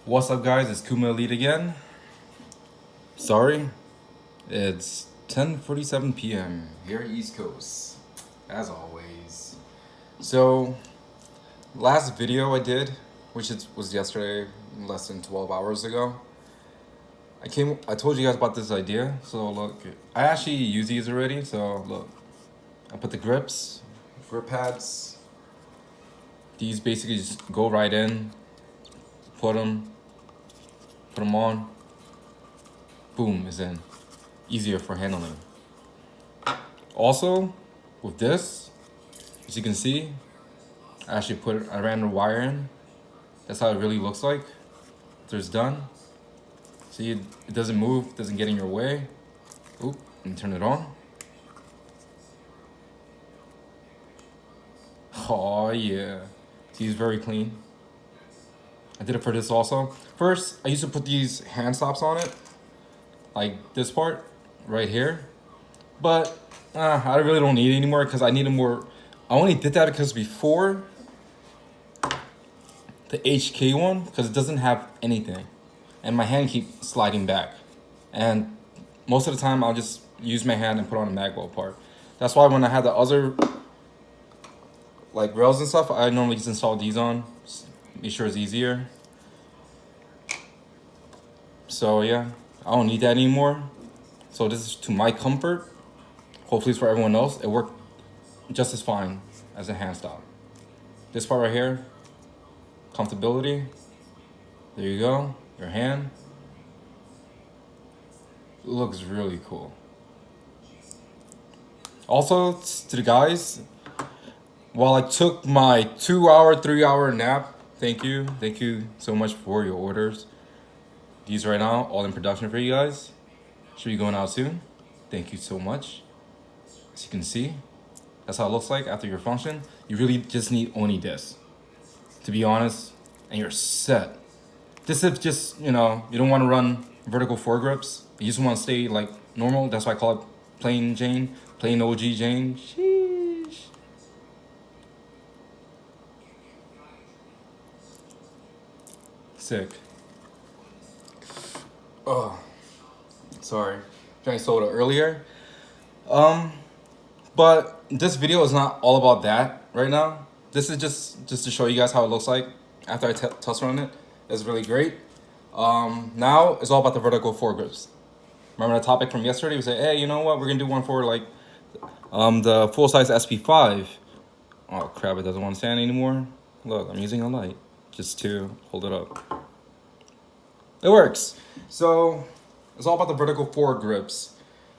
What's up, guys? It's Kuma Elite again. Sorry, it's 10:47 p.m. here East Coast, as always. So, last video I did, which was yesterday, less than 12 hours ago, I told you guys about this idea. So look, I actually use these already. So look, I put the grip pads. These basically just go right in, put them on, boom, is in. Easier for handling. Also, with this, as you can see, I ran the wire in. That's how it really looks like after it's done. See, it doesn't move, doesn't get in your way. Oop, and turn it on. Oh yeah, see, it's very clean. I did it for this also. First, I used to put these hand stops on it, like this part right here. But I really don't need it anymore because I needed more. I only did that because before the HK one, because it doesn't have anything, and my hand keeps sliding back. And most of the time, I'll just use my hand and put on a magwell part. That's why when I had the other like rails and stuff, I normally just install these on. Be sure it's easier. So yeah, I don't need that anymore. So this is to my comfort. Hopefully it's for everyone else. It worked just as fine as a hand stop. This part right here, comfortability. There you go, your hand. It looks really cool. Also, to the guys, while I took my 2-hour, 3-hour nap, thank you so much for your orders. These right now, all in production for you guys. Should be going out soon. Thank you so much. As you can see, that's how it looks like after your function. You really just need only this, to be honest, and you're set. This is just, you don't want to run vertical foregrips. You just want to stay like normal. That's why I call it plain Jane, plain OG Jane. Sheesh. Sick. Oh, sorry, drank soda earlier. But this video is not all about that right now. This is just to show you guys how it looks like after I test run it. It's really great. Now it's all about the vertical foregrips. Remember the topic from yesterday? We said, hey, you know what? We're gonna do one for like the full size SP5. Oh crap! It doesn't want to stand anymore. Look, I'm using a light just to hold it up. It works. So it's all about the vertical foregrips.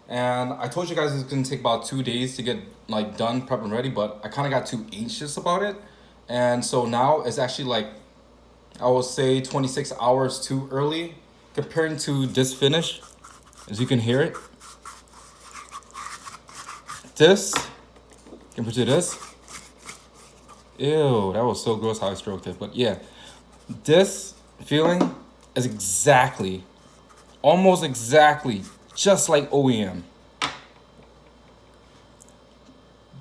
And I told you guys it's gonna take about 2 days to get like done, prep and ready, but I kind of got too anxious about it. And so now it's actually like, I will say 26 hours too early comparing to this finish. As you can hear it. This, compared to this. Ew, that was so gross how I stroked it. But yeah, this feeling is exactly, almost exactly, just like OEM.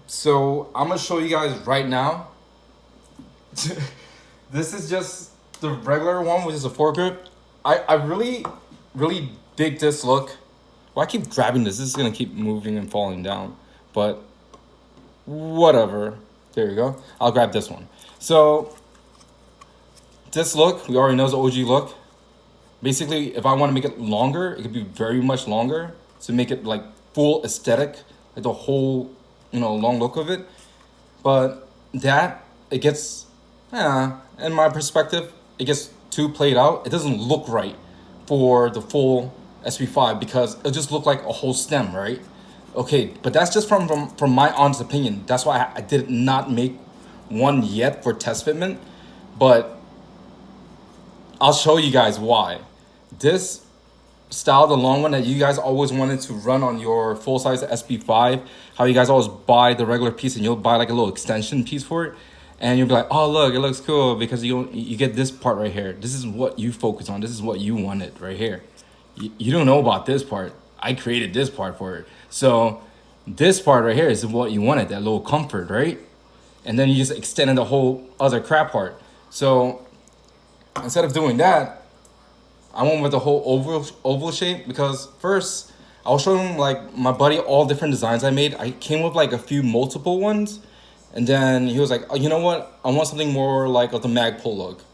So I'm gonna show you guys right now. This is just the regular one, which is a foregrip. I really dig this look. Well, I keep grabbing this. This is gonna keep moving and falling down, but whatever. There you go. I'll grab this one. So this look, we already know is the OG look. Basically, if I want to make it longer, it could be very much longer to make it like full aesthetic, like the whole, long look of it. But that, it gets, in my perspective, it gets too played out. It doesn't look right for the full SP5 because it just looked like a whole stem, right? Okay, but that's just from my honest opinion. That's why I did not make one yet for test fitment, but I'll show you guys why. This style, the long one that you guys always wanted to run on your full-size SP5, how you guys always buy the regular piece and you'll buy like a little extension piece for it, and you'll be like, oh look, it looks cool because you get this part right here. This is what you focus on. This is what you wanted right here. You don't know about this part. I created this part for it. So this part right here is what you wanted, that little comfort, right? And then you just extended the whole other crap part. So instead of doing that, I went with the whole oval shape because first I was showing like my buddy all different designs I made. I came with like a few multiple ones, and then he was like, oh, you know what? I want something more like of the Magpul look.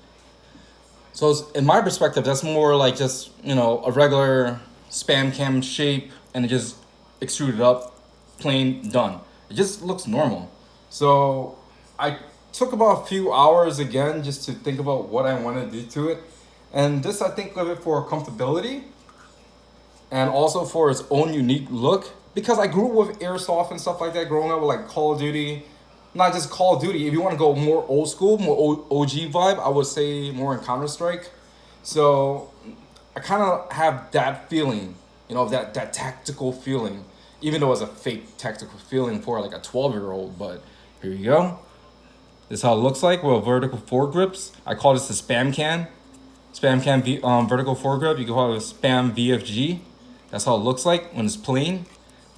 So in my perspective, that's more like just, you know, a regular spam cam shape and it just extruded up, plain, done. It just looks normal. So I took about a few hours again just to think about what I want to do to it. And this, I think of it for comfortability and also for its own unique look. Because I grew up with airsoft and stuff like that, growing up with like Call of Duty. Not just Call of Duty. If you want to go more old school, more OG vibe, I would say more in Counter Strike. So I kind of have that feeling, you know, that tactical feeling, even though it's a fake tactical feeling for like a 12-year-old. But here you go. This is how it looks like with vertical foregrips. I call this the spam can. Spam can vertical foregrip. You can call it a spam VFG. That's how it looks like when it's plain.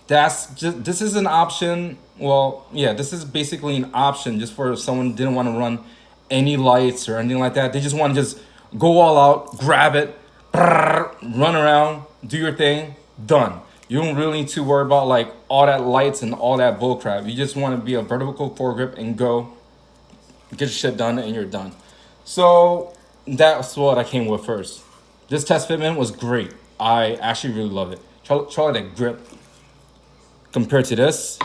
This is an option. Well, yeah, this is basically an option just for if someone didn't want to run any lights or anything like that. They just want to just go all out, grab it, run around, do your thing, done. You don't really need to worry about like all that lights and all that bullcrap. You just want to be a vertical foregrip and go, get your shit done, and you're done. So that's what I came with first. This test fitment was great. I actually really love it. Try that grip compared to this.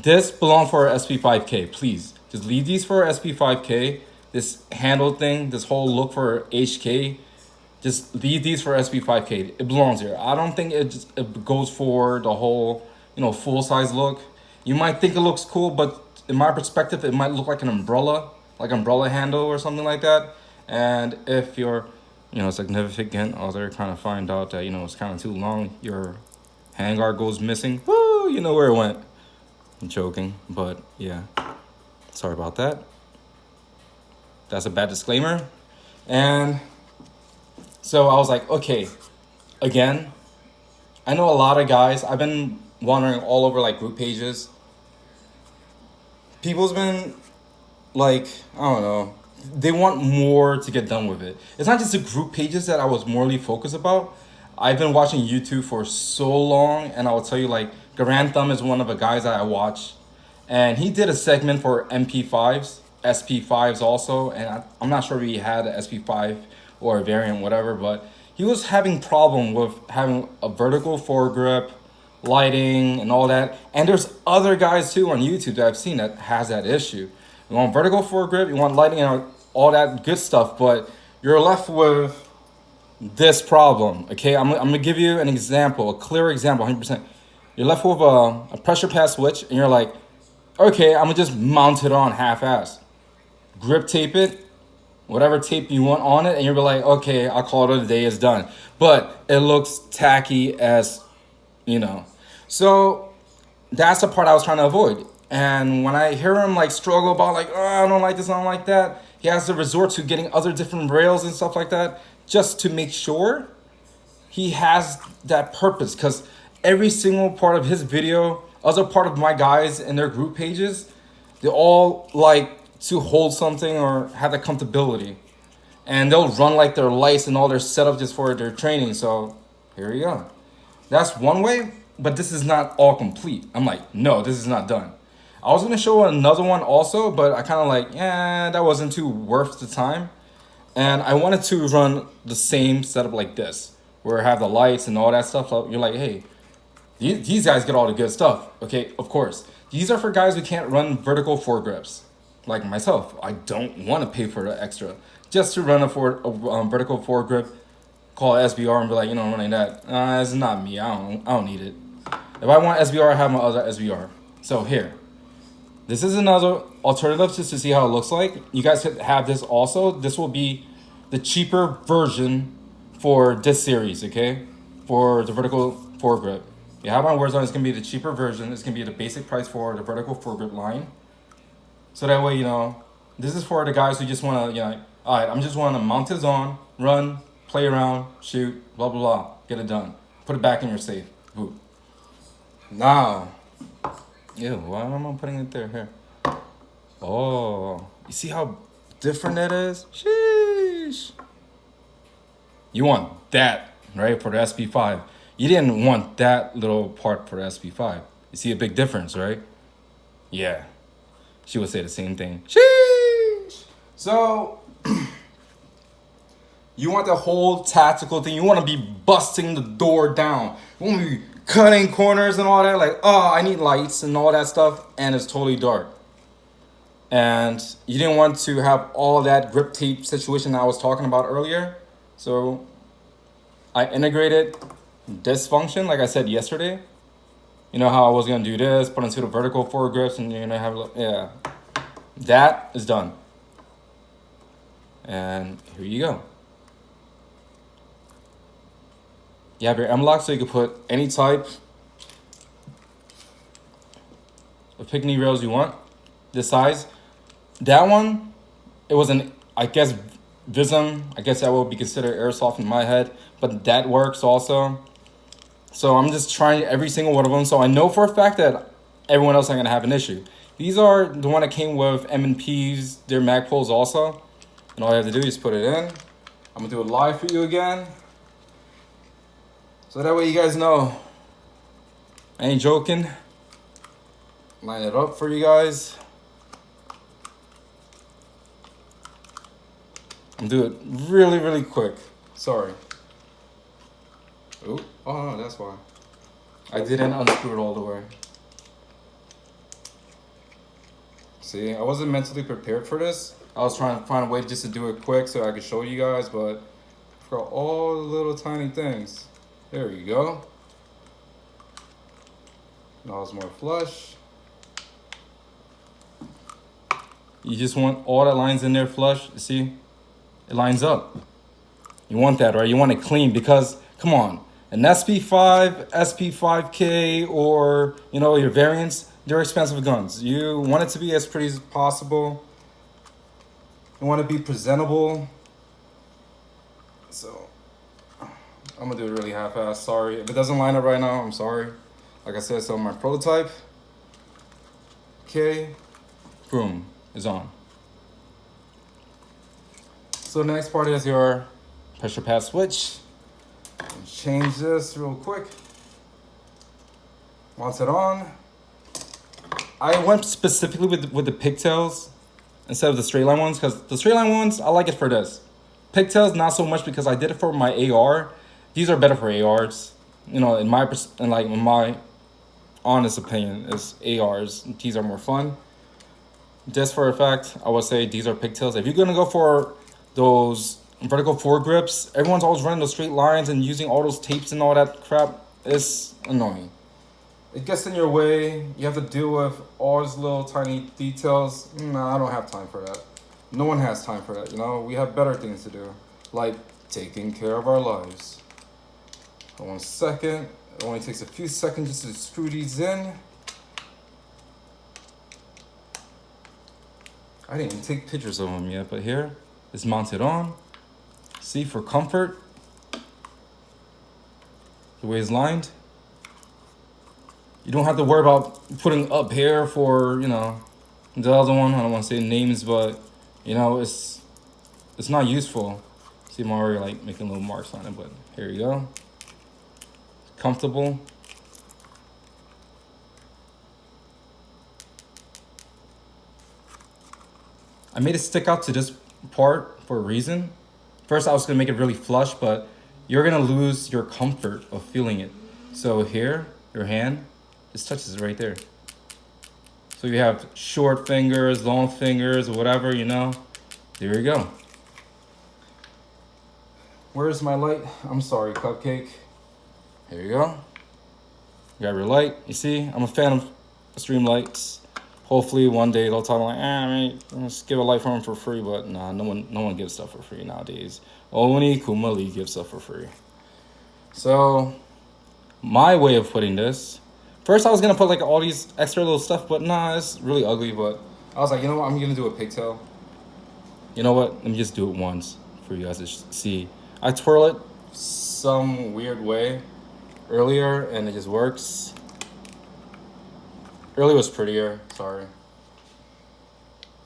This belongs for SP5K, please. Just leave these for SP5K. This handle thing, this whole look for HK, just leave these for SP5K. It belongs here. I don't think it goes for the whole, you know, full size look. You might think it looks cool, but in my perspective, it might look like an umbrella, like umbrella handle or something like that. And if your, you know, significant other kind of find out that, you know, it's kind of too long, your handguard goes missing, woo, you know where it went. I'm joking, but yeah, sorry about that. That's a bad disclaimer. And so I was like, okay, again, I know a lot of guys, I've been wandering all over like group pages. People's been like, I don't know, they want more to get done with it. It's not just the group pages that I was morally focused about. I've been watching YouTube for so long, and I will tell you, like, Garand Thumb is one of the guys that I watch, and he did a segment for MP5s, SP5s also, and I'm not sure if he had an SP5 or a variant, whatever, but he was having problem with having a vertical foregrip, lighting, and all that. And there's other guys too on YouTube that I've seen that has that issue. You want vertical foregrip, you want lighting and all that good stuff, but you're left with this problem, okay? I'm gonna give you an example, a clear example, 100%. You're left with a pressure pass switch, and you're like, okay, I'm gonna just mount it on half-ass. Grip tape it, whatever tape you want on it, and you'll be like, okay, I'll call it a day, it's done. But it looks tacky as, you know. So that's the part I was trying to avoid. And when I hear him like struggle about like, oh, I don't like this, I don't like that, he has to resort to getting other different rails and stuff like that just to make sure he has that purpose. Because every single part of his video, other part of my guys in their group pages, they all like to hold something or have the comfortability. And they'll run like their lights and all their setup just for their training. So here you go. That's one way, but this is not all complete. I'm like, no, this is not done. I was gonna show another one also, but I kind of like, yeah, that wasn't too worth the time. And I wanted to run the same setup like this, where I have the lights and all that stuff. You're like, hey, these guys get all the good stuff. Okay, of course. These are for guys who can't run vertical foregrips, like myself. I don't want to pay for the extra just to run a vertical foregrip, call it SBR and be like, you know, I'm running that. It's not me. I don't need it. If I want SBR, I have my other SBR. So here, this is another alternative just to see how it looks like. You guys could have this also. This will be the cheaper version for this series, okay? For the vertical foregrip. You have my words on, it's gonna be the cheaper version. It's gonna be the basic price for the vertical foregrip line. So that way, you know, this is for the guys who just wanna, you know, all right, I'm just wanna mount this on, run, play around, shoot, blah, blah, blah, get it done. Put it back in your safe, boot. Now, ew, why am I putting it there? Here. Oh, you see how different that is? Sheesh. You want that, right, for the SP5. You didn't want that little part for the SP5. You see a big difference, right? Yeah. She would say the same thing. Sheesh. So, you want the whole tactical thing. You want to be busting the door down. You want to be cutting corners and all that. Like, oh, I need lights and all that stuff. And it's totally dark. And you didn't want to have all that grip tape situation that I was talking about earlier. So I integrated this function, like I said yesterday. You know how I was gonna do this, put into the vertical foregrips, and you're gonna have, yeah. That is done. And here you go. You have your M-lock, so you can put any type of picnic rails you want. This size. That one, it was an, I guess, Vism. I guess that would be considered airsoft in my head, but that works also. So I'm just trying every single one of them. So I know for a fact that everyone else ain't gonna have an issue. These are the one that came with M&Ps, their mag poles also. And all you have to do is put it in. I'm gonna do it live for you again. So that way you guys know. I ain't joking. Line it up for you guys. I'm gonna do it really, really quick. Sorry. Ooh. Oh no, that's why. I didn't unscrew it all the way. See, I wasn't mentally prepared for this. I was trying to find a way just to do it quick so I could show you guys, but for all the little tiny things. There you go. Now it's more flush. You just want all that lines in there flush. See, it lines up. You want that, right? You want it clean because, come on, an SP5, SP5K, or, you know, your variants, they're expensive guns. You want it to be as pretty as possible. You want to be presentable. So, I'm going to do it really half-assed. Sorry. If it doesn't line up right now, I'm sorry. Like I said, so my prototype, okay, boom, is on. So the next part is your pressure pass switch. Change this real quick. Once it on, I went specifically with the pigtails instead of the straight line ones because the straight line ones, I like it for this. Pigtails, not so much because I did it for my AR. These are better for ARs. You know, in my honest opinion, is ARs. These are more fun. Just for a fact, I would say these are pigtails. If you're gonna go for those vertical foregrips, everyone's always running those straight lines and using all those tapes and all that crap. It's annoying. It gets in your way. You have to deal with all these little tiny details. Nah, I don't have time for that. No one has time for that, you know? We have better things to do, like taking care of our lives. 1 second. It only takes a few seconds just to screw these in. I didn't even take pictures of them yet, but here, it's mounted on. See, for comfort, the way it's lined. You don't have to worry about putting up here for, you know, the other one. I don't want to say names, but, you know, it's not useful. See, I'm already like making little marks on it, but here you go. Comfortable. I made it stick out to this part for a reason. First, I was gonna make it really flush, but you're gonna lose your comfort of feeling it. So here, your hand, just touches it right there. So you have short fingers, long fingers, whatever, you know. There you go. Where's my light? I'm sorry, Cupcake. Here you go. You have your light. You see, I'm a fan of stream lights. Hopefully one day they'll talk like, let's give a light from them for free, but nah, no one gives stuff for free nowadays. Only Kuma Elite gives stuff for free. So my way of putting this, first I was gonna put like all these extra little stuff, but nah, it's really ugly. But I was like, you know what, I'm gonna do a pigtail. You know what, let me just do it once for you guys to see. I twirl it some weird way earlier and it just works. Earlier was prettier, sorry.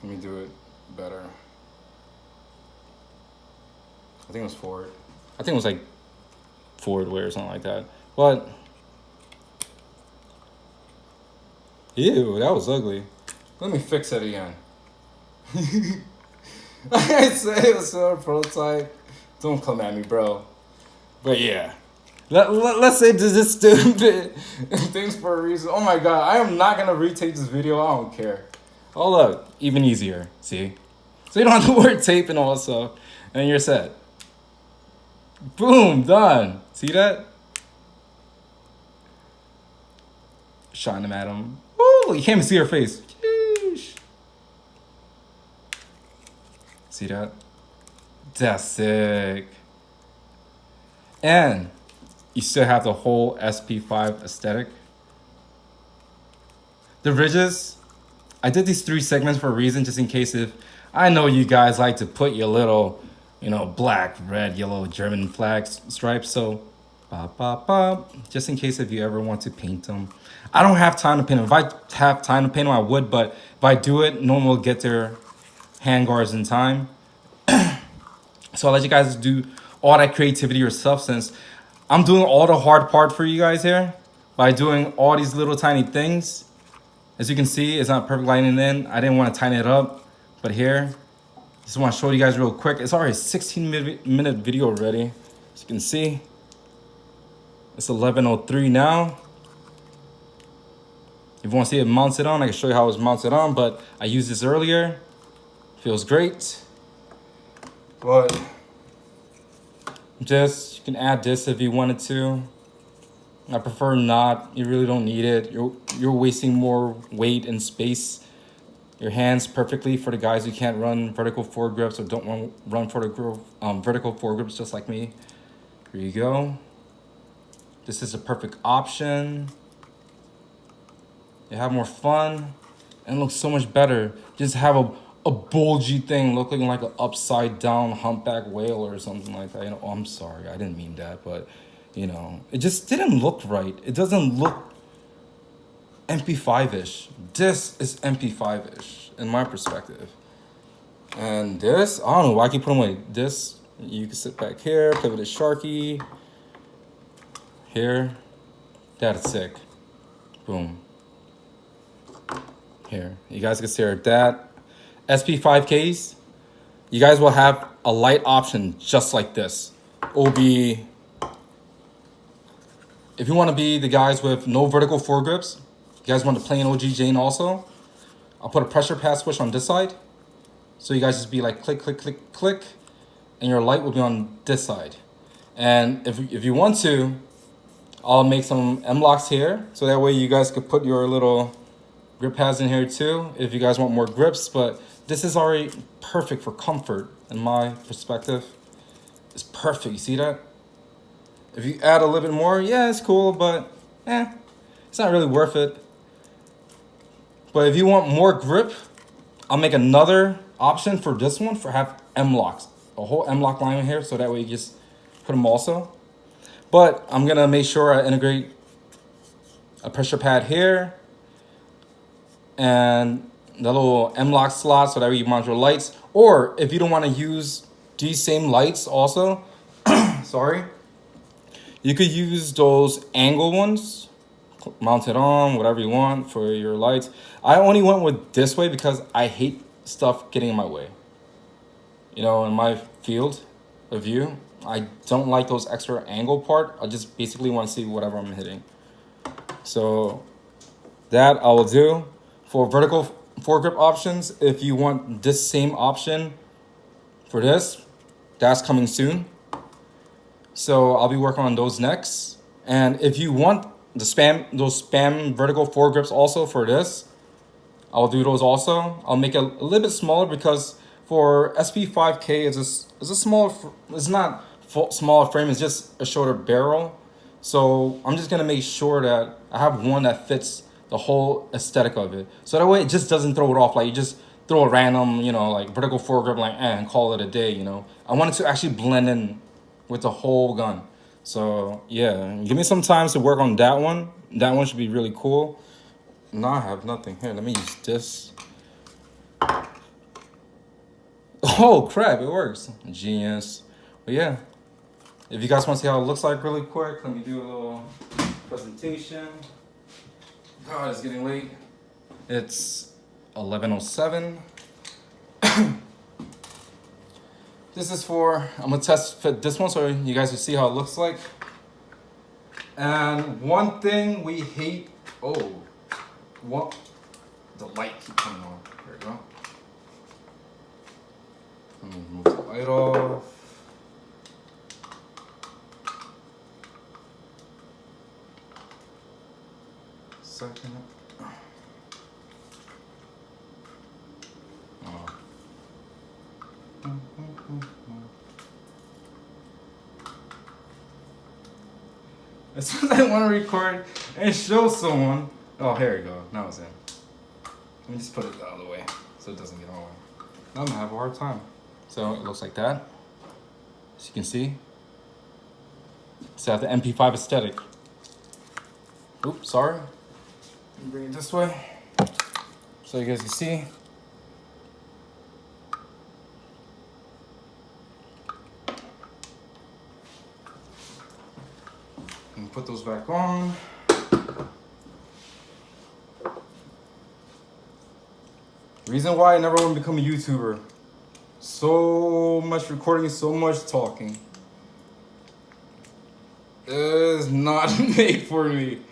Let me do it better. I think it was forward. I think it was like forward way or something like that. But ew, that was ugly. Let me fix it again. I said it was a prototype. Don't come at me, bro. But yeah. Let's say this is stupid things for a reason. Oh my god, I am not gonna retake this video. I don't care. Oh look, even easier. See? So you don't have to wear tape and all that stuff. And you're set. Boom, done. See that? Shine them at him. Ooh, you can't even see her face. Sheesh. See that? That's sick. And you still have the whole SP5 aesthetic. The ridges, I did these 3 segments for a reason, just in case if I know you guys like to put your little, you know, black, red, yellow German flag stripes. So, just in case if you ever want to paint them. I don't have time to paint them. If I have time to paint them, I would, but if I do it, no one will get their handguards in time. So I'll let you guys do all that creativity yourself, since I'm doing all the hard part for you guys here by doing all these little tiny things. As you can see, it's not perfect lighting in. I didn't want to tighten it up, but here, just want to show you guys real quick. It's already a 16-minute video already. As you can see, it's 11:03 now. If you want to see it mounted on, I can show you how it's mounted on, but I used this earlier. Feels great. But just, you can add this if you wanted to. I prefer not. You really don't need it. You're wasting more weight and space. Your hands perfectly for the guys who can't run vertical foregrips or don't want to run vertical foregrips just like me. Here you go. This is a perfect option. You have more fun and it looks so much better. Just have a bulgy thing looking like an upside down humpback whale or something like that. You know, oh, I'm sorry, I didn't mean that, but you know, it just didn't look right. It doesn't look MP5-ish. This is MP5-ish in my perspective. And this, I don't know why I keep putting away. This, you can sit back here, play with a Sharky. Here, that's sick. Boom. Here, you guys can stare at that. SP5Ks, you guys will have a light option just like this. It will be, if you want to be the guys with no vertical foregrips, you guys want to play an OG Jane also, I'll put a pressure pad switch on this side. So you guys just be like click, click, click, click, and your light will be on this side. And if you want to, I'll make some M-locks here. So that way you guys could put your little grip pads in here too, if you guys want more grips. But this is already perfect for comfort in my perspective. It's perfect, you see that? If you add a little bit more, yeah, it's cool, but it's not really worth it. But if you want more grip, I'll make another option for this one for have M-locks. A whole M-lock line in here, so that way you just put them also. But I'm gonna make sure I integrate a pressure pad here and the little M-lock slot so that way you mount your lights. Or if you don't want to use these same lights also, sorry, you could use those angle ones, mount it on, whatever you want for your lights. I only went with this way because I hate stuff getting in my way. You know, in my field of view, I don't like those extra angle part. I just basically want to see whatever I'm hitting. So that I will do. For vertical foregrip options, if you want this same option for this, that's coming soon. So I'll be working on those next. And if you want those spam vertical foregrips also for this, I'll do those also. I'll make it a little bit smaller because for SP5K, it's a smaller, it's not smaller frame, it's just a shorter barrel. So I'm just gonna make sure that I have one that fits the whole aesthetic of it. So that way it just doesn't throw it off. Like you just throw a random, you know, like vertical foregrip, like, and call it a day, you know. I want it to actually blend in with the whole gun. So yeah, give me some time to work on that one. That one should be really cool. No, I have nothing. Here, let me use this. Oh crap, it works. Genius. But yeah, If you guys want to see how it looks like really quick, let me do a little presentation. God, it's getting late. It's 11:07. This is for, I'm gonna test fit this one so you guys can see how it looks like. And one thing we hate, what? The light keep coming on. There we go. Let me move the light off. Second. Oh. As soon as I want to record and show someone, oh, here we go. Now it's in. Let me just put it out of the way so it doesn't get all wet. I'm gonna have a hard time. So it looks like that. As you can see, it's got the MP5 aesthetic. Oops, sorry. Let me bring it this way so you guys can see. And put those back on. Reason why I never want to become a YouTuber. So much recording, so much talking. It is not made for me.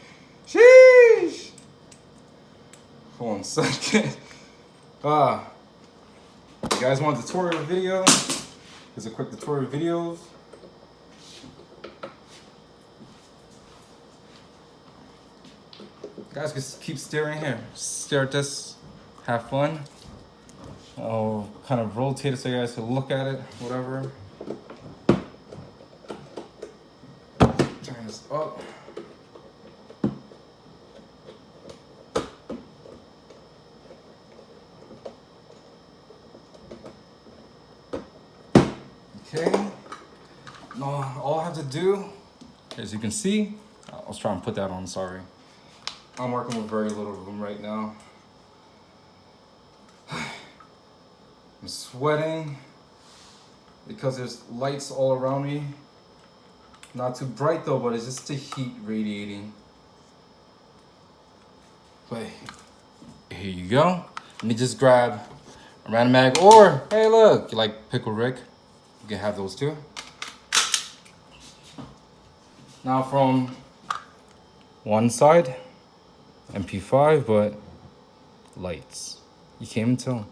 Sheesh. Hold on a second. You guys want a tutorial video? Here's a quick tutorial video. Guys, just keep staring here. Stare at this. Have fun. I'll kind of rotate it so you guys can look at it, whatever. Turn this up. Okay. Now, all I have to do, as you can see, I was trying to put that on, sorry. I'm working with very little room right now. I'm sweating because there's lights all around me. Not too bright though, but it's just the heat radiating. But here you go. Let me just grab a random mag, or hey look, you like Pickle Rick? You can have those too. Now from one side, MP5, but lights. You can't even tell.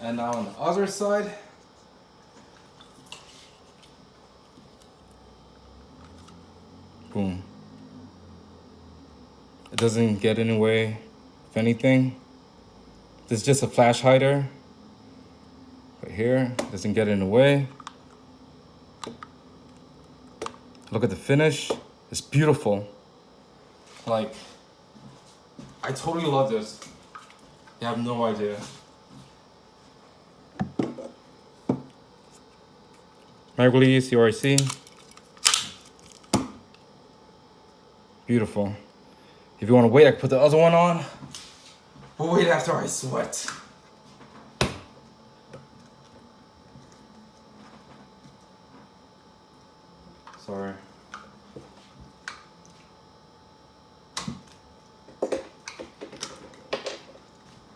And now on the other side, boom. It doesn't get in the way, if anything. This is just a flash hider. Right here, doesn't get in the way. Look at the finish, it's beautiful. Like, I totally love this. You have no idea. Mag release, URC. Beautiful. If you want to wait, I can put the other one on. But wait after I sweat. Sorry.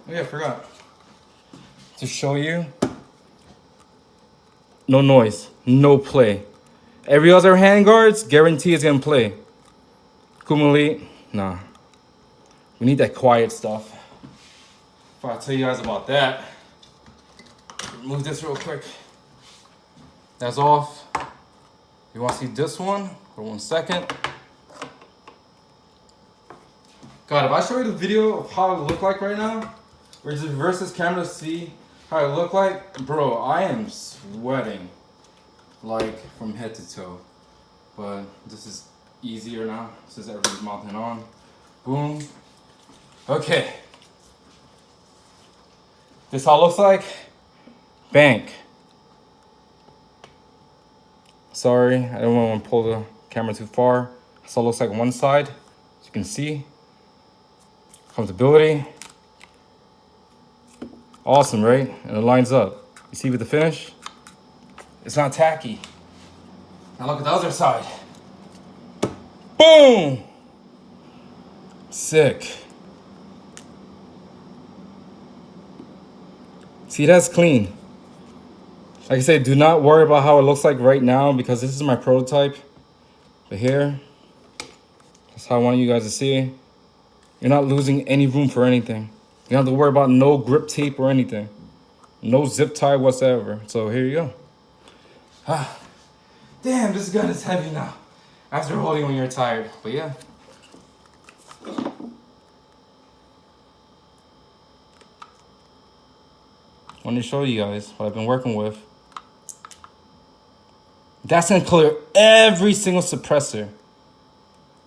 Oh yeah, I forgot to show you. No noise, no play. Every other handguards, guarantee is gonna play. Kuma Elite, nah. We need that quiet stuff. If I tell you guys about that, remove this real quick. That's off. You wanna see this one for 1 second? God, if I show you the video of how it look like right now, or just reverse this camera to see how it look like, bro, I am sweating like from head to toe. But this is easier now since everything's mounting on. Boom. Okay. This how it looks like. Bank. Sorry, I don't want to pull the camera too far. This all looks like one side, as you can see. Comfortability. Awesome, right? And it lines up. You see with the finish? It's not tacky. Now look at the other side. Boom! Sick. See, that's clean. Like I said, do not worry about how it looks like right now because this is my prototype. But here, that's how I want you guys to see. You're not losing any room for anything. You don't have to worry about no grip tape or anything. No zip tie whatsoever. So here you go. Ah, damn, this gun is heavy now. After holding when you're tired. But yeah. I want to show you guys what I've been working with. That's gonna clear every single suppressor.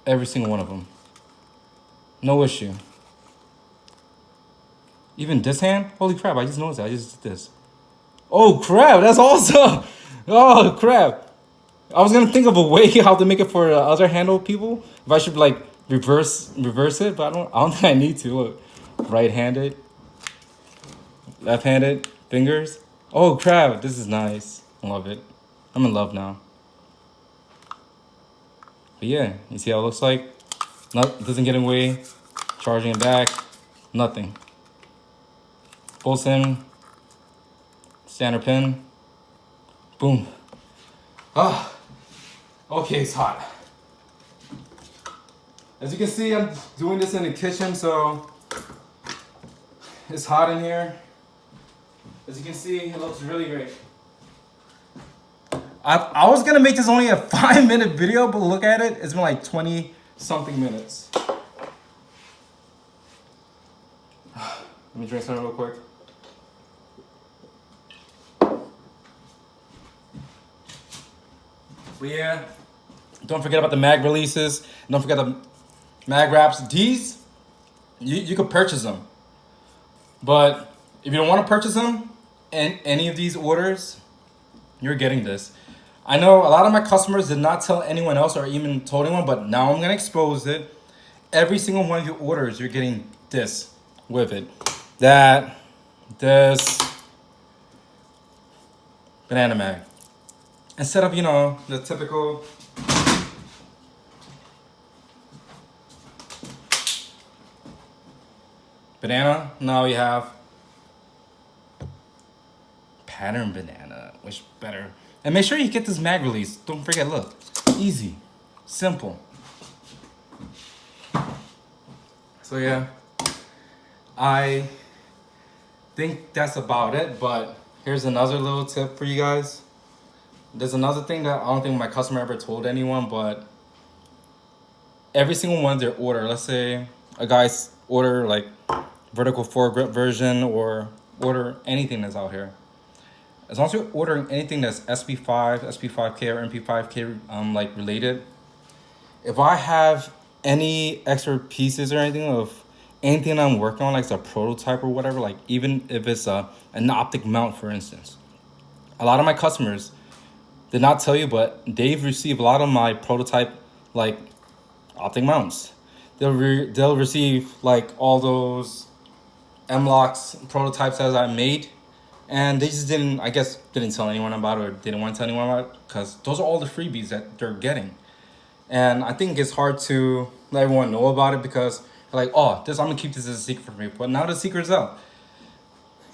Every single one of them. No issue. Even this hand? Holy crap, I just noticed that. I just did this. Oh crap, that's awesome! Oh crap. I was gonna think of a way how to make it for other handle people. If I should like reverse it, but I don't think I need to. Look. Right-handed. Left-handed. Fingers. Oh crap, this is nice. I love it. I'm in love now. But yeah, you see how it looks like? It doesn't get in the way. Charging it back. Nothing. Pulls in. Standard pin. Boom. Ah. Okay, it's hot. As you can see, I'm doing this in the kitchen, so it's hot in here. As you can see, it looks really great. I was gonna make this only a 5-minute video, but look at it. It's been like 20 something minutes. Let me drink something real quick. But yeah, don't forget about the mag releases. Don't forget the mag wraps. These, you could purchase them. But if you don't want to purchase them in any of these orders, you're getting this. I know a lot of my customers did not tell anyone else or even told anyone, but now I'm going to expose it. Every single one of your orders, you're getting this with it. This banana mag. Instead of, you know, the typical banana, now we have pattern banana, which better. And make sure you get this mag release. Don't forget, look, easy, simple. So yeah, I think that's about it, but here's another little tip for you guys. There's another thing that I don't think my customer ever told anyone, but every single one of their order, let's say a guy's order like vertical foregrip version or order anything that's out here. As long as you're ordering anything that's SP5, SP5K, or MP5K like related, if I have any extra pieces or anything of anything I'm working on, like it's a prototype or whatever, like even if it's an optic mount, for instance, a lot of my customers did not tell you, but they've received a lot of my prototype like optic mounts. They'll receive like all those M-Locks prototypes as I made. And they just didn't tell anyone about it or didn't want to tell anyone about it because those are all the freebies that they're getting. And I think it's hard to let everyone know about it because they're like, oh, I'm going to keep this as a secret for me. But now the secret's out.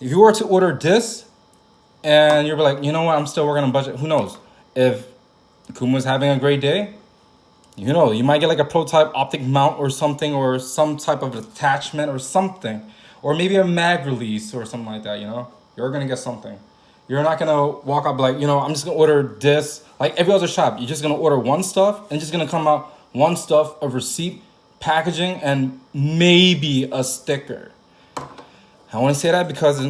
If you were to order this and you're like, you know what, I'm still working on budget. Who knows? If Kuma's having a great day, you know, you might get like a prototype optic mount or something or some type of attachment or something. Or maybe a mag release or something like that, you know? You're going to get something. You're not going to walk up like, you know, I'm just going to order this. Like every other shop, you're just going to order one stuff and just going to come out one stuff, a receipt, packaging, and maybe a sticker. I want to say that because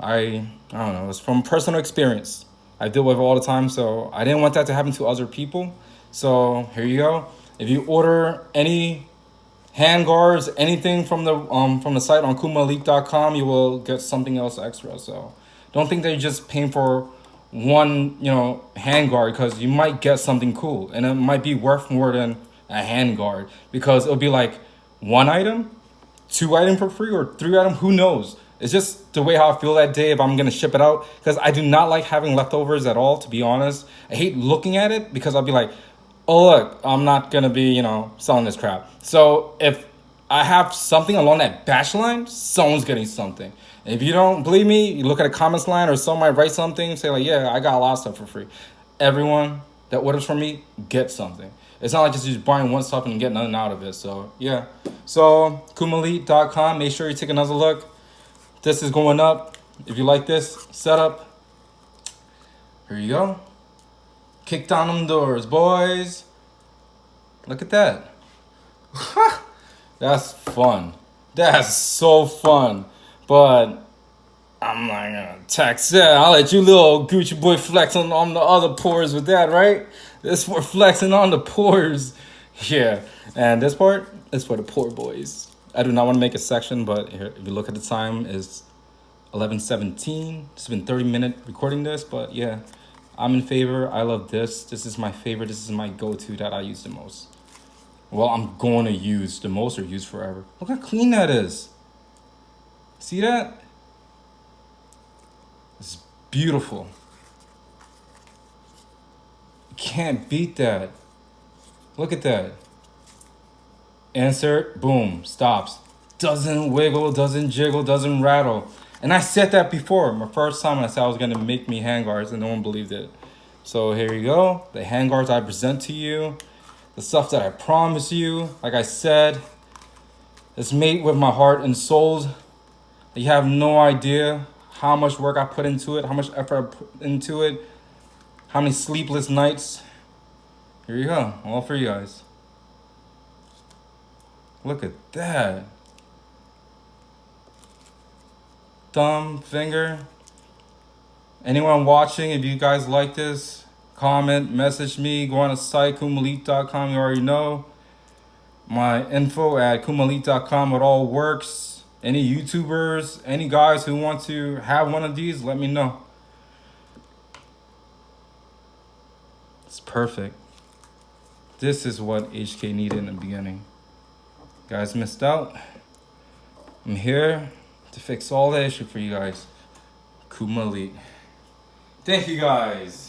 I don't know, it's from personal experience. I deal with it all the time, so I didn't want that to happen to other people. So here you go. If you order any hand guards, anything from the site on KumaElite.com, you will get something else extra. So don't think that you're just paying for one, you know, hand guard, because you might get something cool and it might be worth more than a hand guard because it'll be like one item, 2 items for free, or 3 items, who knows. It's just the way how I feel that day if I'm gonna ship it out. Because I do not like having leftovers at all, to be honest. I hate looking at it because I'll be like, oh look, I'm not gonna be, you know, selling this crap. So if I have something along that batch line, someone's getting something. And if you don't believe me, you look at a comments line or someone might write something, say like, yeah, I got a lot of stuff for free. Everyone that orders from me gets something. It's not like just buying one stuff and getting nothing out of it. So yeah. So KumaElite.com, make sure you take another look. This is going up. If you like this setup, here you go. Kick down them doors, boys. Look at that. That's fun. That's so fun. But I'm not gonna text that. I'll let you little Gucci boy flex on the other pores with that, right? This for flexing on the pores. Yeah. And this part is for the poor boys. I do not want to make a section, but here, if you look at the time, it's 11:17. It's been 30-minute recording this, but yeah, I'm in favor. I love this. This is my favorite. This is my go-to that I use the most. Well, I'm going to use the most or use forever. Look how clean that is. See that? It's beautiful. You can't beat that. Look at that. Insert, boom, stops. Doesn't wiggle, doesn't jiggle, doesn't rattle. And I said that before. My first time I said I was going to make me handguards and no one believed it. So here you go. The handguards I present to you. The stuff that I promise you. Like I said, it's made with my heart and soul. You have no idea how much work I put into it, how much effort I put into it, how many sleepless nights. Here you go. All for you guys. Look at that. Thumb, finger. Anyone watching, if you guys like this, comment, message me, go on the site, KumaElite.com, you already know. My info at KumaElite.com, it all works. Any YouTubers, any guys who want to have one of these, let me know. It's perfect. This is what HK needed in the beginning. Guys missed out. I'm here to fix all the issue for you guys. Kuma Elite. Thank you guys.